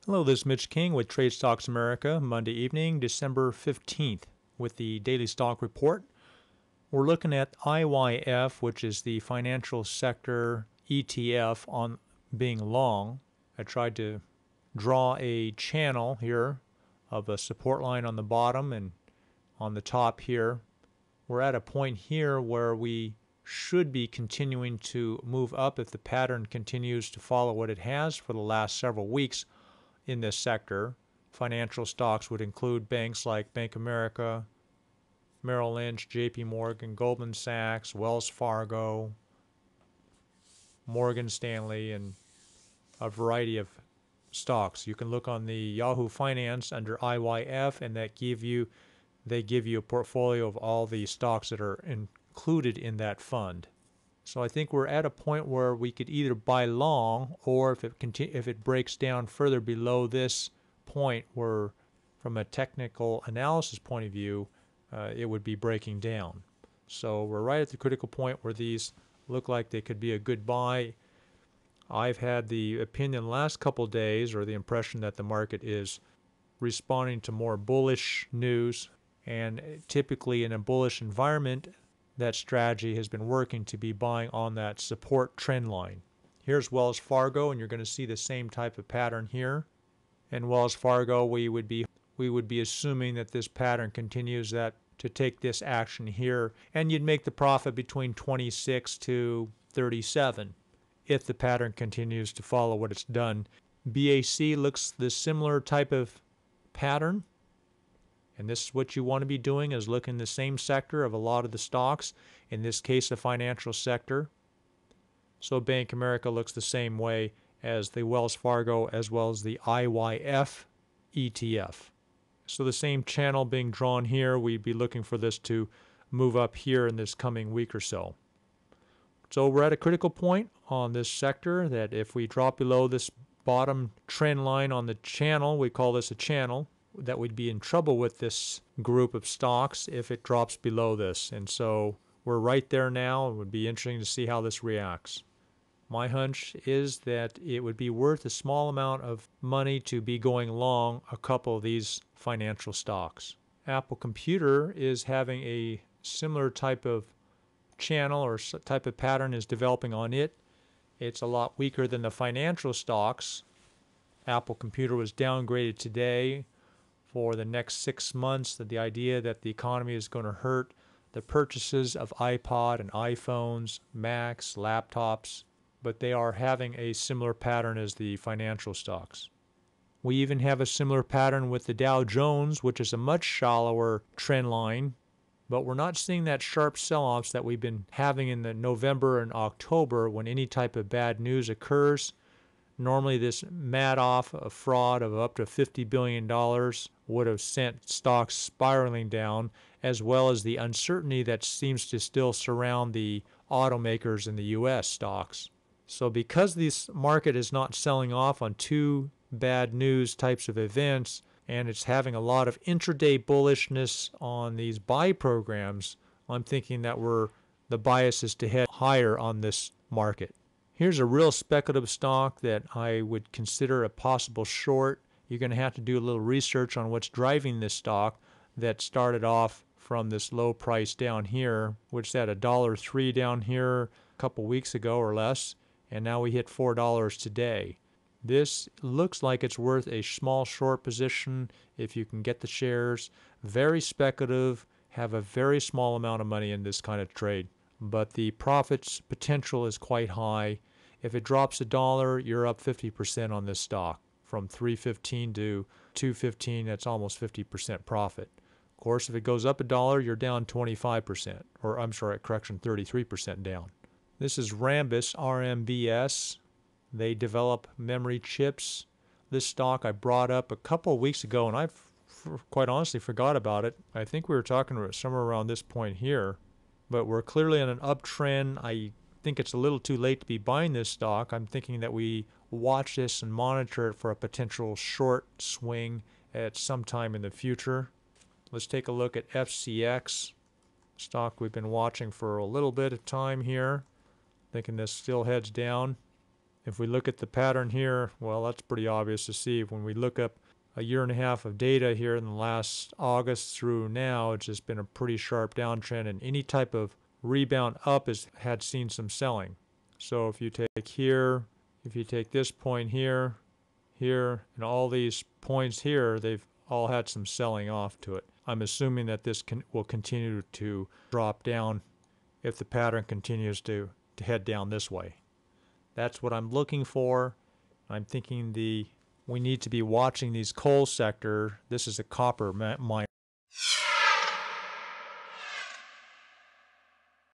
Hello, this is Mitch King with TradeStocksAmerica, Monday evening, December 15th, with the Daily Stock Report. We're looking at IYF, which is the financial sector ETF on being long. I tried to draw a channel here of a support line on the bottom and on the top here. We're at a point here where we should be continuing to move up if the pattern continues to follow what it has for the last several weeks. In this sector, financial stocks would include banks like Bank of America, Merrill Lynch, JP Morgan, Goldman Sachs, Wells Fargo, Morgan Stanley, and a variety of stocks. You can look on the Yahoo Finance under IYF, and they give you a portfolio of all the stocks that are included in that fund. So I think we're at a point where we could either buy long, or if it breaks down further below this point, where from a technical analysis point of view, it would be breaking down. So we're right at the critical point where these look like they could be a good buy. I've had the opinion the last couple of days, or the impression, that the market is responding to more bullish news, and typically in a bullish environment, that strategy has been working to be buying on that support trend line. Here's Wells Fargo, and you're going to see the same type of pattern here. And Wells Fargo, we would be assuming that this pattern continues to take this action here, and you'd make the profit between 26 to 37 if the pattern continues to follow what it's done. BAC looks the similar type of pattern. And this is what you want to be doing, is look in the same sector of a lot of the stocks, in this case the financial sector. So Bank of America looks the same way as the Wells Fargo as well as the IYF ETF. So the same channel being drawn here, we'd be looking for this to move up here in this coming week or so. So we're at a critical point on this sector that if we drop below this bottom trend line on the channel, we call this a channel, that we'd be in trouble with this group of stocks if it drops below this. And so we're right there now. It would be interesting to see how this reacts. My hunch is that it would be worth a small amount of money to be going long a couple of these financial stocks. Apple Computer is having a similar type of channel or type of pattern is developing on it. It's a lot weaker than the financial stocks. Apple Computer was downgraded today for the next 6 months, that the idea that the economy is going to hurt the purchases of iPod and iPhones, Macs, laptops, but they are having a similar pattern as the financial stocks. We even have a similar pattern with the Dow Jones, which is a much shallower trend line, but we're not seeing that sharp sell-offs that we've been having in the November and October when any type of bad news occurs. Normally this Madoff, a fraud of up to $50 billion, would have sent stocks spiraling down, as well as the uncertainty that seems to still surround the automakers in the U.S. stocks. So because this market is not selling off on two bad news types of events, and it's having a lot of intraday bullishness on these buy programs, I'm thinking that the bias is to head higher on this market. Here's a real speculative stock that I would consider a possible short. You're going to have to do a little research on what's driving this stock that started off from this low price down here, which is at $1.03 down here a couple weeks ago or less, and now we hit $4 today. This looks like it's worth a small short position if you can get the shares. Very speculative, have a very small amount of money in this kind of trade, but the profits potential is quite high. If it drops $1, you're up 50% on this stock. From $3.15 to $2.15, that's almost 50% profit. Of course, if it goes up $1, you're down 25%, or I'm sorry, correction, 33% down. This is Rambus, RMBS. They develop memory chips. This stock I brought up a couple of weeks ago, and I quite honestly forgot about it. I think we were talking about somewhere around this point here, but we're clearly on an uptrend. I think it's a little too late to be buying this stock. I'm thinking that we watch this and monitor it for a potential short swing at some time in the future. Let's take a look at FCX, stock we've been watching for a little bit of time here. Thinking this still heads down. If we look at the pattern here, well, that's pretty obvious to see. When we look up a year and a half of data here in the last August through now, it's just been a pretty sharp downtrend, and any type of rebound up had seen some selling. So if you take here, if you take this point here, here, and all these points here, they've all had some selling off to it. I'm assuming that this will continue to drop down if the pattern continues to head down this way. That's what I'm looking for. I'm thinking we need to be watching these coal sector. This is a copper mine